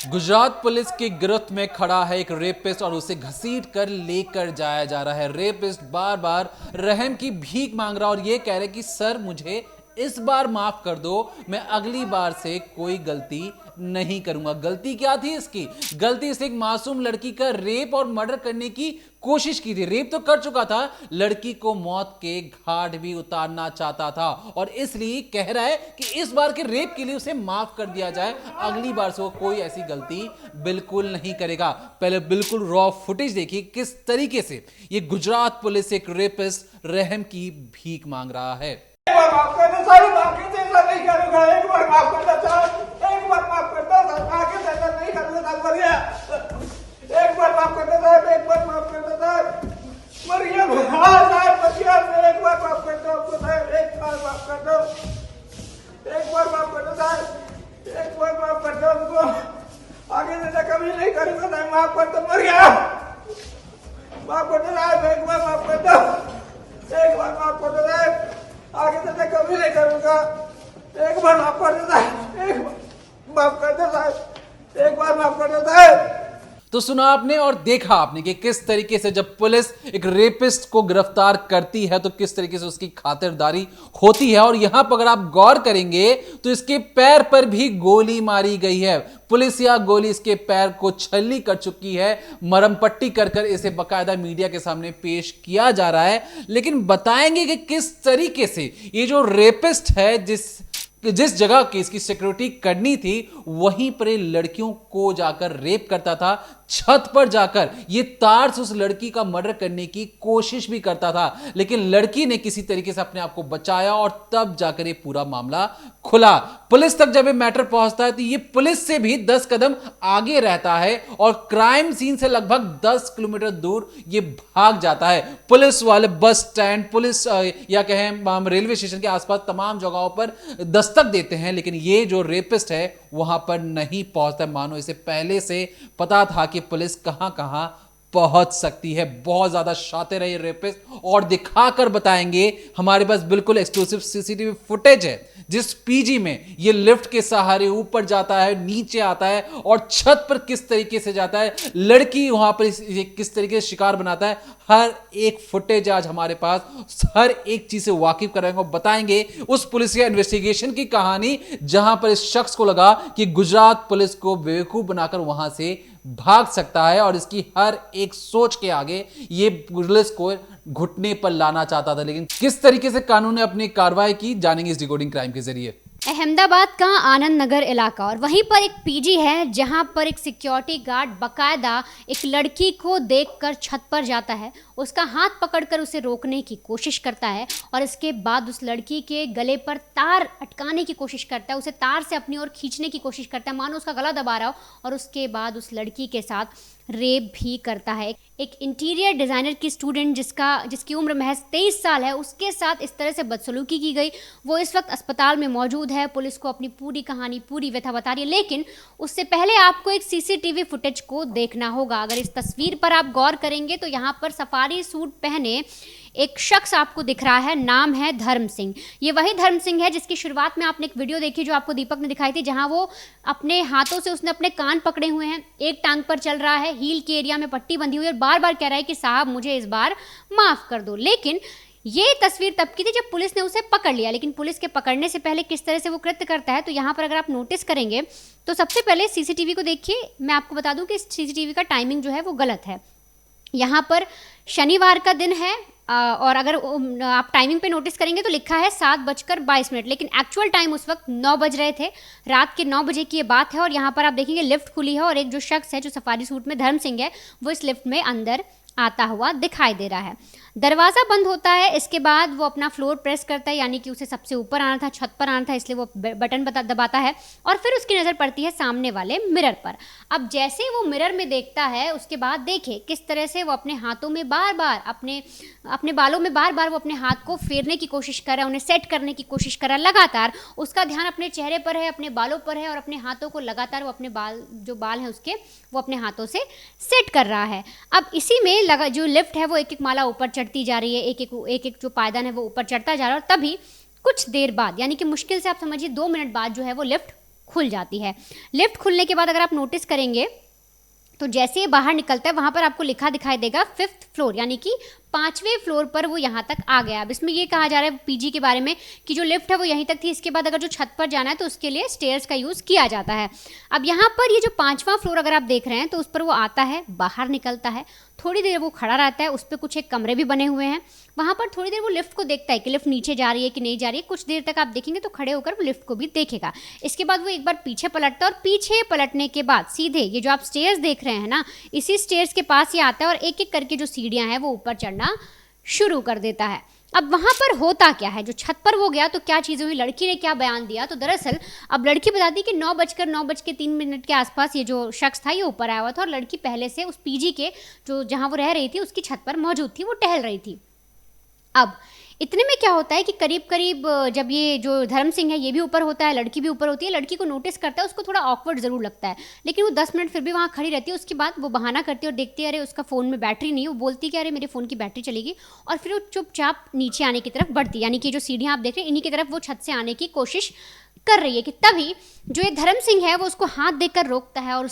Gujarat police की गिरफ्त में खड़ा है एक रेपिस्ट और उसे घसीट कर लेकर जाया जा रहा है। रेपिस्ट बार बार रहम की भीख मांग रहा और ये कह रहा है कि सर मुझे इस बार माफ कर दो, मैं अगली बार से कोई गलती नहीं करूंगा। गलती क्या थी इसकी? गलती इसने एक मासूम लड़की का रेप और मर्डर करने की कोशिश की थी। रेप तो कर चुका था, लड़की को मौत के घाट भी उतारना चाहता था और इसलिए कह रहा है कि इस बार के रेप के लिए उसे माफ कर दिया जाए, अगली बार से वो कोई ऐसी गलती बिल्कुल नहीं करेगा। पहले बिल्कुल रॉ फुटेज देखिए किस तरीके से ये गुजरात पुलिस एक रेपिस्ट रहम की भीख मांग रहा है। एक बार माफ कर दो सर, आगे से ऐसा नहीं करूंगा। एक बार माफ कर दो सर, एक बार माफ कर दो सर, आगे से ऐसा नहीं करूंगा सर, बढ़िया। एक बार माफ कर दो सर, एक बार माफ कर दो सर, बढ़िया। हाँ सर, बढ़िया सर, एक बार माफ कर दो हमको सर, एक बार माफ कर दो, एक बार माफ कर दो सर, एक बार माफ कर दो हमको, आगे से ऐसा कभी नहीं करूंगा सर, माफ कर दो, बढ़िया। माफ कर दो सर, एक बार माफ कर दो, एक बार माफ कर दो सर, आगे से मैं कभी नहीं करूंगा। एक बार माफ कर देता है, एक बार माफ कर देता है, एक बार माफ कर देता है। तो सुना आपने और देखा आपने कि किस तरीके से जब पुलिस एक रेपिस्ट को गिरफ्तार करती है तो किस तरीके से उसकी खातिरदारी होती है। और यहां पर अगर आप गौर करेंगे तो इसके पैर पर भी गोली मारी गई है। पुलिस या गोली इसके पैर को छल्ली कर चुकी है, मरहम पट्टी कर कर इसे बकायदा मीडिया के सामने पेश किया जा रहा है। लेकिन बताएंगे कि किस तरीके से ये जो रेपिस्ट है, जिस जगह की इसकी सिक्योरिटी करनी थी वहीं पर लड़कियों को जाकर रेप करता था, छत पर जाकर ये तार से उस लड़की का मर्डर करने की कोशिश भी करता था। लेकिन लड़की ने किसी तरीके से अपने आप को बचाया और तब जाकर ये पूरा मामला खुला। पुलिस तक जब ये मैटर पहुंचता है तो ये पुलिस से भी 10 कदम आगे रहता है और क्राइम सीन से लगभग 10 किलोमीटर दूर ये भाग जाता है। पुलिस वाले बस स्टैंड, पुलिस या कहें रेलवे स्टेशन के आसपास तमाम जगहों पर दस्तक देते हैं, लेकिन ये जो रेपिस्ट है वहां पर नहीं पहुंचता। मानो इसे पहले से पता था कि पुलिस कहां कहां पहुंच सकती है। बहुत ज्यादा शातिर है ये रेपिस्ट और दिखाकर बताएंगे। हमारे पास बिल्कुल एक्सक्लूसिव सीसीटीवी फुटेज है जिस पीजी में ये लिफ्ट के सहारे ऊपर जाता है, नीचे आता है और छत पर किस तरीके से जाता है, लड़की वहां पर किस तरीके से शिकार बनाता है। हर एक फुटेज आज हमारे पास, हर एक चीज से वाकिफ कराएंगे और बताएंगे उस पुलिस या इन्वेस्टिगेशन की कहानी जहां पर इस शख्स को लगा कि गुजरात पुलिस को बेवकूफ बनाकर वहां से भाग सकता है और इसकी हर एक सोच के आगे ये पुलिस को घुटने पर लाना चाहता था। लेकिन किस तरीके से कानून ने अपनी कार्रवाई की, जानेंगे इस डिकोडिंग क्राइम के जरिए। अहमदाबाद का आनंद नगर इलाका और वहीं पर एक पीजी है जहां पर एक सिक्योरिटी गार्ड बकायदा एक लड़की को देखकर छत पर जाता है, उसका हाथ पकड़कर उसे रोकने की कोशिश करता है और इसके बाद उस लड़की के गले पर तार अटकाने की कोशिश करता है, उसे तार से अपनी ओर खींचने की कोशिश करता है, मानो उसका गला दबा रहा हो, और उसके बाद उस लड़की के साथ रेप भी करता है। एक इंटीरियर डिज़ाइनर की स्टूडेंट जिसकी उम्र महज 23 साल है, उसके साथ इस तरह से बदसलूकी की गई। वो इस वक्त अस्पताल में मौजूद है, पुलिस को अपनी पूरी कहानी, पूरी व्यथा बता रही है। लेकिन उससे पहले आपको एक सीसीटीवी फुटेज को देखना होगा। अगर इस तस्वीर पर आप गौर करेंगे तो यहाँ पर सफारी सूट पहने एक शख्स आपको दिख रहा है, नाम है धर्म सिंह। ये वही धर्म सिंह है जिसकी शुरुआत में आपने एक वीडियो देखी जो आपको दीपक ने दिखाई थी, जहां वो अपने हाथों से उसने अपने कान पकड़े हुए हैं, एक टांग पर चल रहा है, हील के एरिया में पट्टी बंधी हुई है और बार बार कह रहा है कि साहब मुझे इस बार माफ कर दो। लेकिन ये तस्वीर तब की थी जब पुलिस ने उसे पकड़ लिया। लेकिन पुलिस के पकड़ने से पहले किस तरह से वो कृत्य करता है, तो यहाँ पर अगर आप नोटिस करेंगे तो सबसे पहले सीसीटीवी को देखिए। मैं आपको बता दूं कि सीसीटीवी का टाइमिंग जो है वो गलत है। यहाँ पर शनिवार का दिन है और अगर आप टाइमिंग पे नोटिस करेंगे तो लिखा है 7:22, लेकिन एक्चुअल टाइम उस वक्त 9 बज रहे थे। रात के 9 बजे की ये बात है और यहाँ पर आप देखेंगे लिफ्ट खुली है और एक जो शख्स है जो सफारी सूट में धर्म सिंह है वो इस लिफ्ट में अंदर आता हुआ दिखाई दे रहा है। दरवाज़ा बंद होता है, इसके बाद वो अपना फ्लोर प्रेस करता है, यानी कि उसे सबसे ऊपर आना था, छत पर आना था, इसलिए वो बटन दबाता है और फिर उसकी नज़र पड़ती है सामने वाले मिरर पर। अब जैसे ही वो मिरर में देखता है उसके बाद देखिए किस तरह से वो अपने हाथों में बार बार अपने बालों में बार बार वो अपने हाथ को फेरने की कोशिश कर रहा है, उन्हें सेट करने की कोशिश कर रहा है। लगातार उसका ध्यान अपने चेहरे पर है, अपने बालों पर है और अपने हाथों को लगातार वो अपने जो बाल हैं उसके वो अपने हाथों से सेट कर रहा है। अब इसी में जो लिफ्ट है वो एक एक माला ऊपर चढ़ती जा रही है, एक एक जो पायदान है वो ऊपर चढ़ता जा रहा है और तभी कुछ देर बाद, यानी कि मुश्किल से आप समझिए 2 मिनट बाद जो है वो लिफ्ट खुल जाती है। लिफ्ट खुलने के बाद अगर आप नोटिस करेंगे तो जैसे ये बाहर निकलता है वहाँ पर आपको लिखा दिखाई देगा 5th फ्लोर, यानी कि 5वें फ्लोर पर वो यहाँ तक आ गया। अब इसमें ये कहा जा रहा है पीजी के बारे में कि जो लिफ्ट है वो यहीं तक थी, इसके बाद अगर जो छत पर जाना है तो उसके लिए स्टेयर्स का यूज़ किया जाता है। अब यहाँ पर ये जो 5वां फ्लोर अगर आप देख रहे हैं तो उस पर वो आता है, बाहर निकलता है, थोड़ी देर वो खड़ा रहता है, उस पर कुछ एक कमरे भी बने हुए हैं, वहाँ पर थोड़ी देर वो लिफ्ट को देखता है कि लिफ्ट नीचे जा रही है कि नहीं जा रही है। कुछ देर तक आप देखेंगे तो खड़े होकर वो लिफ्ट को भी देखेगा। इसके बाद वो एक बार पीछे पलटता है और पीछे पलटने के बाद सीधे ये जो आप स्टेयर्स देख रहे हैं ना, इसी स्टेयर्स के पास ये आता है और एक एक करके जो सीढ़ियाँ हैं वो ऊपर चढ़ना शुरू कर देता है। अब वहाँ पर होता क्या है, जो छत पर वो गया तो क्या चीज़ें हुई, लड़की ने क्या बयान दिया, तो दरअसल अब लड़की बताती कि 9:03 के आसपास ये जो शख्स था ये ऊपर आया हुआ था और लड़की पहले से उस पीजी के जो जहाँ वो रह रही थी उसकी छत पर मौजूद थी, वो टहल रही थी। अब इतने में क्या होता है कि करीब करीब जब ये जो धर्म सिंह है ये भी ऊपर होता है, लड़की भी ऊपर होती है, लड़की को नोटिस करता है, उसको थोड़ा ऑकवर्ड ज़रूर लगता है, लेकिन वो 10 मिनट फिर भी वहाँ खड़ी रहती है। उसके बाद वो बहाना करती है और देखती है अरे उसका फ़ोन में बैटरी नहीं है, वो बोलती है कि अरे मेरे फ़ोन की बैटरी चलेगी, और फिर वो चुपचाप नीचे आने की तरफ बढ़ती है, यानी कि जो सीढ़ियाँ आप देख रहे हैं इन्हीं की तरफ वो छत से आने की कोशिश कर रही है कि तभी जो ये धर्म सिंह है वो उसको हाथ देकर रोकता है और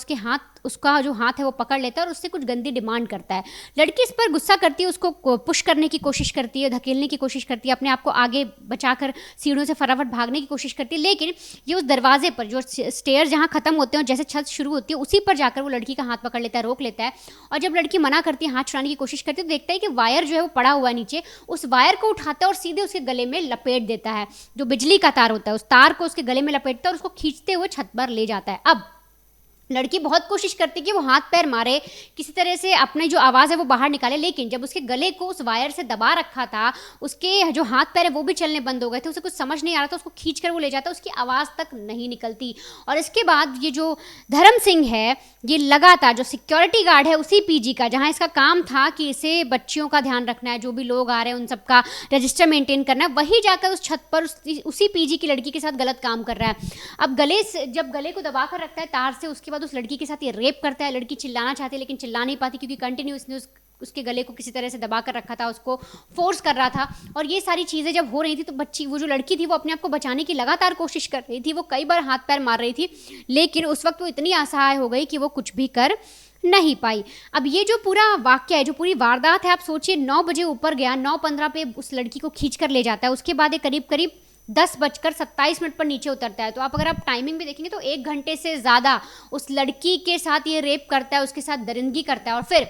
उसका जो हाथ है वो पकड़ लेता है और उससे कुछ गंदी डिमांड करता है। लड़की इस पर गुस्सा करती है, उसको पुश करने की कोशिश करती है, धकेलने की कोशिश करती है, अपने आप को आगे बचाकर सीढ़ियों से फटाफट भागने की कोशिश करती है, लेकिन ये उस दरवाजे पर जो स्टेयर जहाँ खत्म होते हैं और जैसे छत शुरू होती है उसी पर जाकर वो लड़की का हाथ पकड़ लेता है, रोक लेता है। और जब लड़की मना करती है, हाथ छुड़ाने की कोशिश करती है, तो देखता है कि वायर जो है वो पड़ा हुआ है नीचे, उस वायर को उठाता है और सीधे उसके गले में लपेट देता है। जो बिजली का तार होता है उस तार को उसके गले में लपेटता है और उसको खींचते हुए छत पर ले जाता है। अब लड़की बहुत कोशिश करती है कि वो हाथ पैर मारे, किसी तरह से अपनी जो आवाज़ है वो बाहर निकाले, लेकिन जब उसके गले को उस वायर से दबा रखा था, उसके जो हाथ पैर है वो भी चलने बंद हो गए थे, उसे कुछ समझ नहीं आ रहा था, उसको खींच कर वो ले जाता, उसकी आवाज़ तक नहीं निकलती। और इसके बाद ये जो धर्म सिंह है ये लगातार जो सिक्योरिटी गार्ड है उसी पीजी का, जहाँ इसका काम था कि इसे बच्चियों का ध्यान रखना है, जो भी लोग आ रहे हैं उन सबका रजिस्टर मेंटेन करना है, वही जाकर उस छत पर उसी पीजी की लड़की के साथ गलत काम कर रहा है। अब जब गले को दबा कर रखता है तार से, उसके बाद उस लड़की के साथ ये रेप करता है। लड़की चिल्लाना चाहती है लेकिन चिल्ला नहीं पाती क्योंकि कंटिन्यू इसने उसके गले को किसी तरह से दबा कर रखा था, उसको फोर्स कर रहा था। और ये सारी चीज़ें जब हो रही थी तो वो जो लड़की थी वो अपने आप को बचाने की लगातार कोशिश कर रही थी, वो कई बार हाथ पैर मार रही थी, लेकिन उस वक्त वो इतनी असहाय हो गई कि वो कुछ भी कर नहीं पाई। अब ये जो पूरा वाक्य है, जो पूरी वारदात है, आप सोचिए 9 बजे ऊपर गया, 9:15 पे उस लड़की को खींच कर ले जाता है, उसके बाद ये करीब 10:27 पर नीचे उतरता है। तो आप अगर आप टाइमिंग भी देखेंगे तो 1 घंटे से ज़्यादा उस लड़की के साथ ये रेप करता है, उसके साथ दरिंदगी करता है। और फिर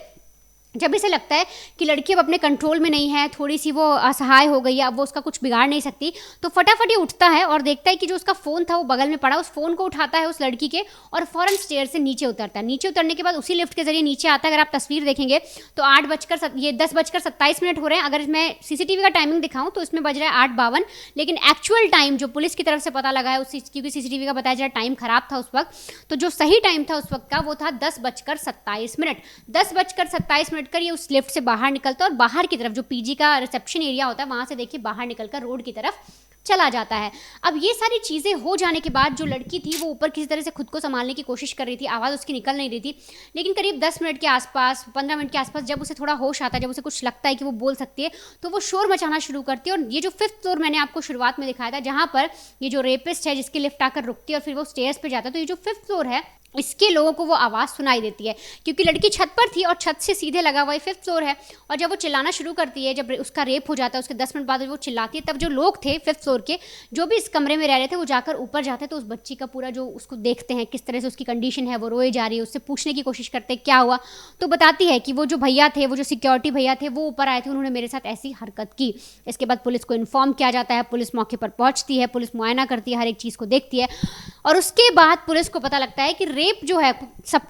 जब इसे लगता है कि लड़की अब अपने कंट्रोल में नहीं है, थोड़ी सी वो असहाय हो गई है, अब वो उसका कुछ बिगाड़ नहीं सकती, तो फटाफट ये उठता है और देखता है कि जो उसका फ़ोन था वो बगल में पड़ा, उस फ़ोन को उठाता है उस लड़की के और फ़ौरन स्टेयर से नीचे उतरता है। नीचे उतरने के बाद उसी लिफ्ट के जरिए नीचे आता है। अगर आप तस्वीर देखेंगे तो 10:27 हो रहे हैं। अगर मैं सीसीटीवी का टाइमिंग दिखाऊं तो इसमें बज रहा है 8:52, लेकिन एक्चुअल टाइम जो पुलिस की तरफ से पता लगा है क्योंकि सीसीटीवी का बताया जा रहा है टाइम खराब था उस वक्त, तो जो सही टाइम था उस वक्त का वो था 10:27। 10:27 कर ये उस लिफ्ट से बाहर निकलता है और बाहर की तरफ जो पीजी का रिसेप्शन एरिया होता है वहां से देखिए बाहर निकलकर रोड की तरफ चला जाता है। अब ये सारी चीज़ें हो जाने के बाद जो लड़की थी वो ऊपर किसी तरह से खुद को संभालने की कोशिश कर रही थी, आवाज़ उसकी निकल नहीं रही थी, लेकिन करीब 10 मिनट के आसपास, 15 मिनट के आसपास जब उसे थोड़ा होश आता है, जब उसे कुछ लगता है कि वो बोल सकती है, तो वो शोर मचाना शुरू करती है। और ये जो 5th फ्लोर मैंने आपको शुरुआत में दिखाया था, जहाँ पर ये जो रेपिस्ट है जिसकी लिफ्ट आकर रुकती है और फिर वो स्टेयर्स पे जाता है, तो ये जो 5th फ्लोर है इसके लोगों को वो आवाज़ सुनाई देती है क्योंकि लड़की छत पर थी और छत से सीधे लगा हुआ 5th फ्लोर है। और जब वो चिल्लाना शुरू करती है, जब उसका रेप हो जाता है, उसके 10 मिनट बाद वो चिल्लाती है, तब जो लोग थे 5th फ्लोर के जो भी इस कमरे में रह रहे थे वो जाकर ऊपर जाते हैं, तो उस बच्ची का पूरा जो उसको देखते हैं किस तरह से उसकी कंडीशन है, वो रोए जा रही है, उससे पूछने की कोशिश करते हैं क्या हुआ, तो बताती है कि वो जो भैया थे, वो जो सिक्योरिटी भैया थे, वो ऊपर आए थे, उन्होंने मेरे साथ ऐसी हरकत की। इसके बाद पुलिस को इन्फॉर्म किया जाता है, पुलिस मौके पर पहुंचती है, पुलिस मुआयना करती है, हर एक चीज़ को देखती है और उसके बाद पुलिस को पता लगता है कि रेप जो है सब,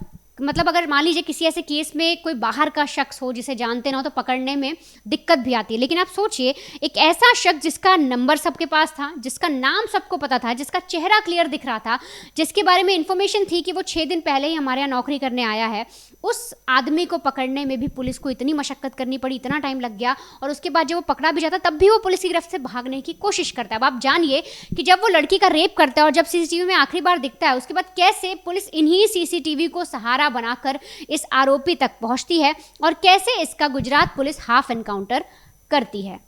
मतलब अगर मान लीजिए किसी ऐसे केस में कोई बाहर का शख्स हो जिसे जानते ना हो तो पकड़ने में दिक्कत भी आती है, लेकिन आप सोचिए एक ऐसा शख्स जिसका नंबर सबके पास था, जिसका नाम सबको पता था, जिसका चेहरा क्लियर दिख रहा था, जिसके बारे में इंफॉर्मेशन थी कि वो 6 दिन पहले ही हमारे यहाँ नौकरी करने आया है, उस आदमी को पकड़ने में भी पुलिस को इतनी मशक्कत करनी पड़ी, इतना टाइम लग गया। और उसके बाद जब वो पकड़ा भी जाता तब भी वो पुलिस की गिरफ्त से भागने की कोशिश करता है। अब आप जानिए कि जब वो लड़की का रेप करता है और जब सीसीटीवी में आखिरी बार दिखता है, उसके बाद कैसे पुलिस इन्हीं सीसीटीवी को सहारा बनाकर इस आरोपी तक पहुंचती है और कैसे इसका गुजरात पुलिस हाफ एनकाउंटर करती है।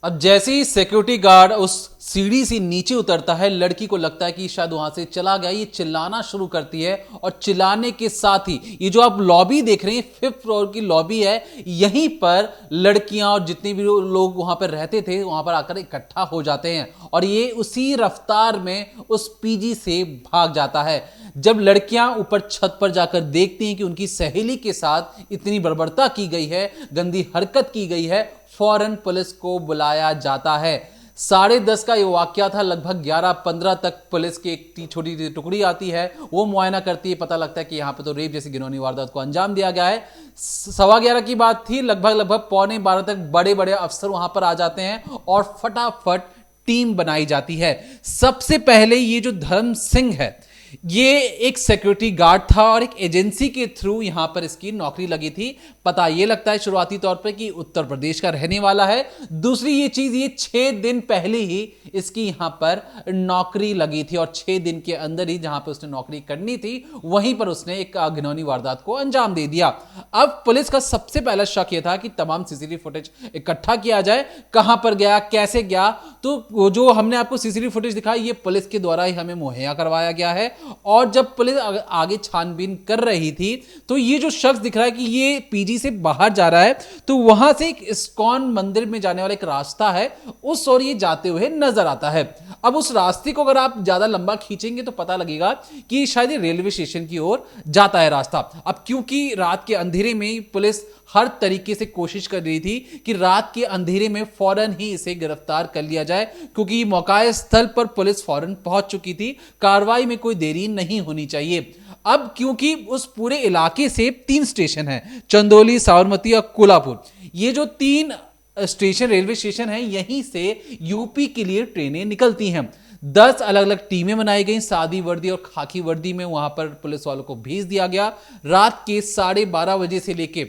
अब जैसे ही सिक्योरिटी गार्ड उस सीढ़ी से नीचे उतरता है, लड़की को लगता है कि शायद वहां से चला गया। ये चिल्लाना शुरू करती है और चिल्लाने के साथ ही ये जो आप लॉबी देख रहे हैं, 5th फ्लोर की लॉबी है, यहीं पर लड़कियां और जितने भी लोग वहां पर रहते थे वहां पर आकर इकट्ठा हो जाते हैं और ये उसी रफ्तार में उस पीजी से भाग जाता है। जब लड़कियां ऊपर छत पर जाकर देखती हैं कि उनकी सहेली के साथ इतनी बर्बरता की गई है, गंदी हरकत की गई है, फौरन पुलिस को बुलाया जाता है। 10:30 का ये वाकया था। लगभग 11:15 तक पुलिस की एक छोटी सी टुकड़ी आती है, वो मुआयना करती है। पता लगता है कि यहां पे तो रेप जैसी घिनौनी वारदात को अंजाम दिया गया है। 11:15 की बात थी, लगभग 11:45 तक बड़े बड़े अफसर वहां पर आ जाते हैं और फटाफट टीम बनाई जाती है। सबसे पहले ये जो धर्म सिंह है, ये एक सिक्योरिटी गार्ड था और एक एजेंसी के थ्रू यहां पर इसकी नौकरी लगी थी। पता यह लगता है शुरुआती तौर पर कि उत्तर प्रदेश का रहने वाला है। दूसरी ये चीज, ये 6 दिन पहले ही इसकी यहां पर नौकरी लगी थी और 6 दिन के अंदर ही जहां पर उसने नौकरी करनी थी वहीं पर उसने एक घिनौनी वारदात को अंजाम दे दिया। अब पुलिस का सबसे पहला शक यह था कि तमाम सीसीटीवी फुटेज इकट्ठा किया जाए, कहां पर गया, कैसे गया। तो जो हमने आपको सीसीटीवी फुटेज दिखाई, ये पुलिस के द्वारा ही हमें मुहैया करवाया गया है। और जब पुलिस आगे छानबीन कर रही थी तो ये जो शख्स दिख रहा है कि ये पीजी से बाहर जा रहा है, तो वहां से एक इस्कॉन मंदिर में जाने वाला एक रास्ता है, उस ओर ये जाते हुए नजर आता है। अब उस रास्ते को अगर आप ज्यादा लंबा खींचेंगे तो पता लगेगा कि शायद ये रेलवे स्टेशन की ओर जाता है रास्ता। अब क्योंकि रात के अंधेरे में पुलिस हर तरीके से कोशिश कर रही थी कि रात के अंधेरे में फौरन ही इसे गिरफ्तार कर लिया जाए, क्योंकि मौका स्थल पर पुलिस फौरन पहुंच चुकी थी, कार्रवाई में कोई देरी नहीं होनी चाहिए। अब क्योंकि उस पूरे इलाके से 3 स्टेशन हैं, चंदौली, साबरमती और कोल्हापुर, ये जो 3 स्टेशन रेलवे स्टेशन हैं, यहीं से यूपी के लिए ट्रेनें निकलती हैं। 10 अलग अलग टीमें बनाई गई, सादी वर्दी और खाकी वर्दी में वहां पर पुलिस वालों को भेज दिया गया। रात के 12:30 बजे से लेके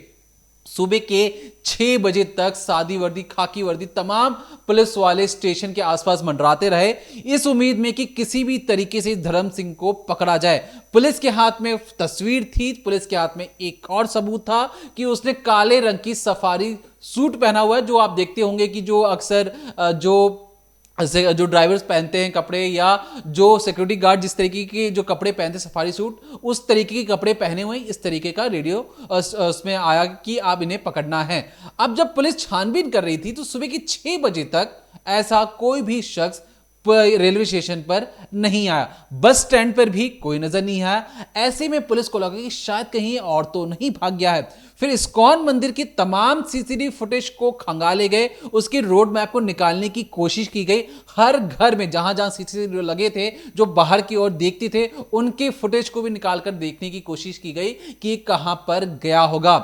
सुबह के 6 बजे तक सादी वर्दी, खाकी वर्दी तमाम पुलिस वाले स्टेशन के आसपास मंडराते रहे, इस उम्मीद में कि किसी भी तरीके से धर्म सिंह को पकड़ा जाए। पुलिस के हाथ में तस्वीर थी, पुलिस के हाथ में एक और सबूत था कि उसने काले रंग की सफारी सूट पहना हुआ है, जो आप देखते होंगे कि जो अक्सर जो ड्राइवर्स पहनते हैं कपड़े, या जो सिक्योरिटी गार्ड जिस तरीके के जो कपड़े पहनते हैं सफारी सूट, उस तरीके के कपड़े पहने हुए इस तरीके का रेडियो उसमें आया कि आप इन्हें पकड़ना है। अब जब पुलिस छानबीन कर रही थी तो सुबह के 6 बजे तक ऐसा कोई भी शख्स रेलवे स्टेशन पर नहीं आया, बस स्टैंड पर भी कोई नजर नहीं आया। ऐसे में पुलिस को लगा कि शायद कहीं और तो नहीं भाग गया है। फिर इस्कॉन मंदिर की तमाम सीसीटीवी फुटेज को खंगाले गए, उसके रोड मैप को निकालने की कोशिश की गई। हर घर में जहां जहां सीसीटीवी लगे थे, जो बाहर की ओर देखते थे, उनके फुटेज को भी निकालकर देखने की कोशिश की गई कि कहां पर गया होगा।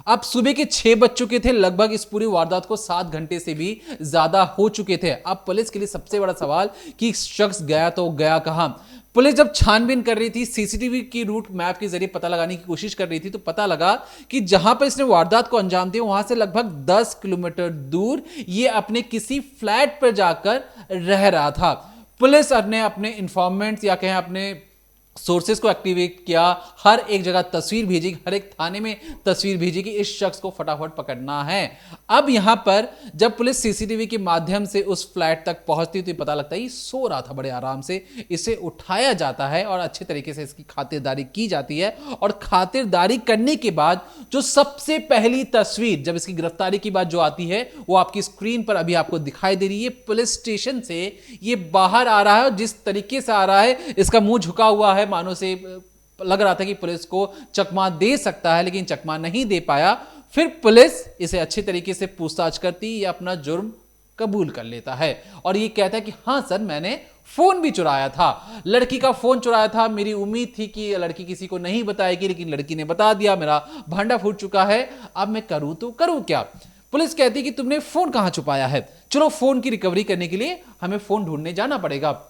अब सुबह के 6 बज चुके थे, लगभग इस पूरी वारदात को 7 घंटे से भी ज्यादा हो चुके थे। अब पुलिस के लिए सबसे बड़ा सवाल कि शख्स गया तो गया कहां। पुलिस जब छानबीन कर रही थी, सीसीटीवी की रूट मैप के जरिए पता लगाने की कोशिश कर रही थी, तो पता लगा कि जहां पर इसने वारदात को अंजाम दिया वहां से लगभग 10 किलोमीटर दूर ये अपने किसी फ्लैट पर जाकर रह रहा था। पुलिस ने अपने इंफॉर्मेंट्स या कहें अपने सोर्सेस को एक्टिवेट किया, हर एक जगह तस्वीर भेजी, हर एक थाने में तस्वीर भेजी कि इस शख्स को फटाफट पकड़ना है। अब यहां पर जब पुलिस सीसीटीवी के माध्यम से उस फ्लैट तक पहुंचती तो पता लगता है ये सो रहा था बड़े आराम से। इसे उठाया जाता है और अच्छे तरीके से इसकी खातिरदारी की जाती है। और खातिरदारी करने के बाद जो सबसे पहली तस्वीर जब इसकी गिरफ्तारी की बात जो आती है वो आपकी स्क्रीन पर अभी आपको दिखाई दे रही है। पुलिस स्टेशन से ये बाहर आ रहा है और जिस तरीके से आ रहा है, इसका मुंह झुका हुआ है, मानो से लग रहा था कि पुलिस को चकमा दे सकता है, लेकिन चकमा नहीं दे पाया। फिर पुलिस इसे अच्छे तरीके से पूछताछ करती, ये अपना जुर्म कबूल कर लेता है और ये कहता है कि हां सर, मैंने फोन भी चुराया था, लड़की का फोन चुराया था। मेरी उम्मीद थी कि लड़की किसी को नहीं बताएगी, लेकिन लड़की ने बता दिया, मेरा भांडा फूट चुका है, अब मैं करूं तो करूं क्या। पुलिस कहती है कि तुमने फोन कहां छुपाया है, चलो फोन की रिकवरी करने के लिए हमें फोन ढूंढने जाना पड़ेगा।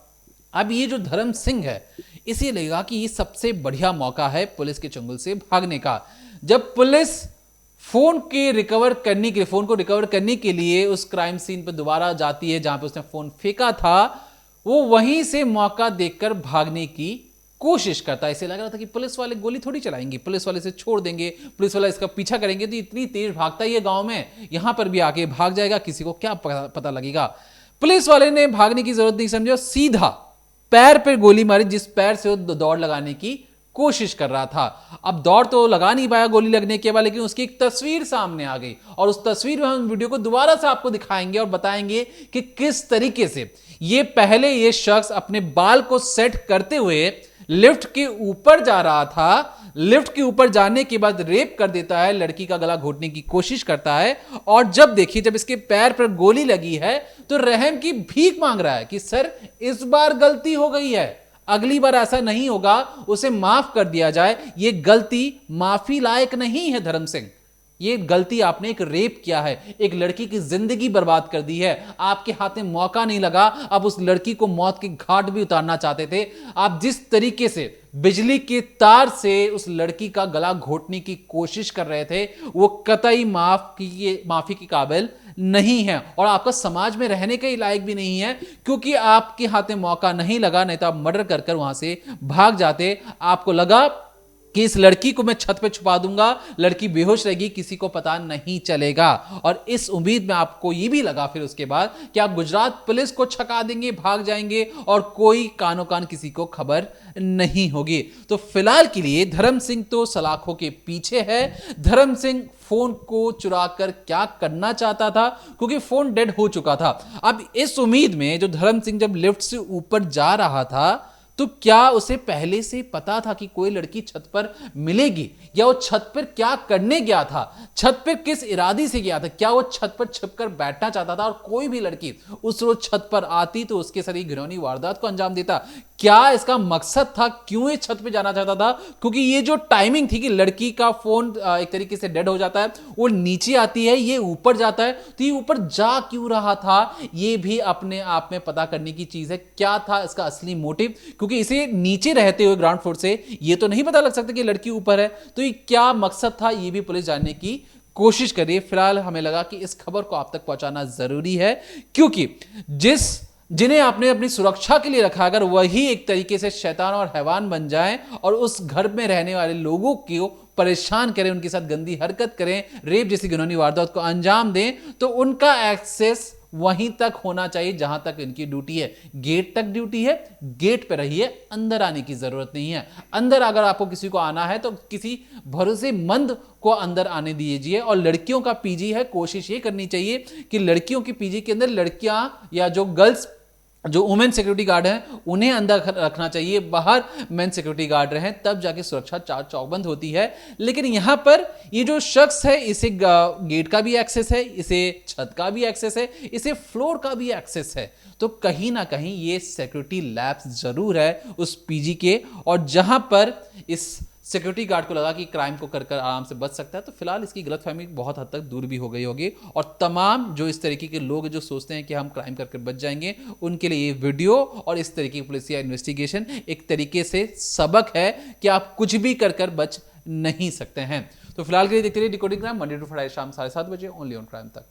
अब ये जो धर्म सिंह है, इसे लगेगा कि ये सबसे बढ़िया मौका है पुलिस के चंगुल से भागने का। जब पुलिस फोन को रिकवर करने के लिए उस क्राइम सीन पर दोबारा जाती है जहां पर उसने फोन फेंका था, वो वहीं से मौका देखकर भागने की कोशिश करता है। इसे लग रहा था कि पुलिस वाले गोली थोड़ी चलाएंगे, पुलिस वाले से छोड़ देंगे, पुलिस वाला इसका पीछा करेंगे, तो इतनी तेज भागता है ये गांव में, यहां पर भी आके भाग जाएगा, किसी को क्या पता लगेगा। पुलिस वाले ने भागने की जरूरत नहीं समझा, सीधा पैर पे गोली मारी, जिस पैर से वो दौड़ लगाने की कोशिश कर रहा था। अब दौड़ तो लगा नहीं पाया गोली लगने के बाद, लेकिन उसकी एक तस्वीर सामने आ गई, और उस तस्वीर में हम वीडियो को दोबारा से आपको दिखाएंगे और बताएंगे कि किस तरीके से ये शख्स अपने बाल को सेट करते हुए लिफ्ट के ऊपर जा रहा था। लिफ्ट के ऊपर जाने के बाद रेप कर देता है, लड़की का गला घोटने की कोशिश करता है, और जब इसके पैर पर गोली लगी है तो रहम की भीख मांग रहा है कि सर इस बार गलती हो गई है, अगली बार ऐसा नहीं होगा, उसे माफ कर दिया जाए, ये गलती माफी लायक नहीं है धर्म सिंह, ये गलती आपने एक रेप किया है, एक लड़की की जिंदगी बर्बाद कर दी है, आपके हाथ में मौका नहीं लगा, आप उस लड़की को मौत के घाट भी उतारना चाहते थे। आप जिस तरीके से बिजली के तार से उस लड़की का गला घोटने की कोशिश कर रहे थे, वो कतई माफी के काबिल नहीं है, और आपका समाज में रहने के लायक भी नहीं है, क्योंकि आपके हाथ में मौका नहीं लगा, नहीं तो आप मर्डर कर वहां से भाग जाते। आपको लगा कि इस लड़की को मैं छत पे छुपा दूंगा, लड़की बेहोश रहेगी, किसी को पता नहीं चलेगा, और इस उम्मीद में आपको ये भी लगा फिर उसके बाद कि आप गुजरात पुलिस को छका देंगे, भाग जाएंगे, और कोई कानो कान किसी को खबर नहीं होगी। तो फिलहाल के लिए धर्म सिंह तो सलाखों के पीछे है। धर्म सिंह फोन को चुरा कर क्या करना चाहता था, क्योंकि फोन डेड हो चुका था। अब इस उम्मीद में जो धर्म सिंह जब लिफ्ट से ऊपर जा रहा था, तो क्या उसे पहले से पता था कि कोई लड़की छत पर मिलेगी, या वो छत पर क्या करने गया था, छत पर किस इरादे से गया था, क्या वो छत पर छिपकर बैठना चाहता था और कोई भी लड़की उस रोज छत पर आती तो उसके साथ घिनौनी वारदात को अंजाम देता? क्या इसका मकसद था, क्यों ये छत पे जाना चाहता था? क्योंकि ये जो टाइमिंग थी कि लड़की का फोन एक तरीके से डेड हो जाता है, वो नीचे आती है, ये ऊपर जाता है, तो ये ऊपर जा क्यों रहा था, ये भी अपने आप में पता करने की चीज है। क्या था इसका असली मोटिव, क्योंकि इसे नीचे रहते हुए ग्राउंड फ्लोर से ये तो नहीं पता लग सकता कि लड़की ऊपर है, तो ये क्या मकसद था, ये भी पुलिस जानने की कोशिश कर रही है। फिलहाल हमें लगा कि इस खबर को आप तक पहुंचाना जरूरी है, क्योंकि जिन्हें आपने अपनी सुरक्षा के लिए रखा, अगर वही एक तरीके से शैतान और हैवान बन जाएं और उस घर में रहने वाले लोगों को परेशान करें, उनके साथ गंदी हरकत करें, रेप जैसी घिनौनी वारदात को अंजाम दें, तो उनका एक्सेस वहीं तक होना चाहिए जहां तक इनकी ड्यूटी है। गेट तक ड्यूटी है, गेट पे रहिए, अंदर आने की जरूरत नहीं है। अंदर अगर आपको किसी को आना है तो किसी भरोसेमंद को अंदर आने दीजिए। और लड़कियों का पीजी है, कोशिश ये करनी चाहिए कि लड़कियों की पीजी के अंदर लड़कियां या जो गर्ल्स जो वुमेन सिक्योरिटी गार्ड हैं उन्हें अंदर रखना चाहिए, बाहर मेन सिक्योरिटी गार्ड रहें, तब जाके सुरक्षा चौकबंद होती है। लेकिन यहां पर ये जो शख्स है, इसे गेट का भी एक्सेस है, इसे छत का भी एक्सेस है, इसे फ्लोर का भी एक्सेस है, तो कहीं ना कहीं ये सिक्योरिटी लैब्स जरूर है उस पीजी के, और जहां पर इस सिक्योरिटी गार्ड को लगा कि क्राइम को कर आराम से बच सकता है, तो फिलहाल इसकी गलतफहमी बहुत हद तक दूर भी हो गई होगी। और तमाम जो इस तरीके के लोग जो सोचते हैं कि हम क्राइम करके बच जाएंगे, उनके लिए ये वीडियो और इस तरीके की पुलिस इन्वेस्टिगेशन एक तरीके से सबक है कि आप कुछ भी कर बच नहीं सकते हैं। तो फिलहाल के लिए देखते रहिए decoding crime, Monday to Friday शाम 7:30 बजे, ओनली ऑन क्राइम तक।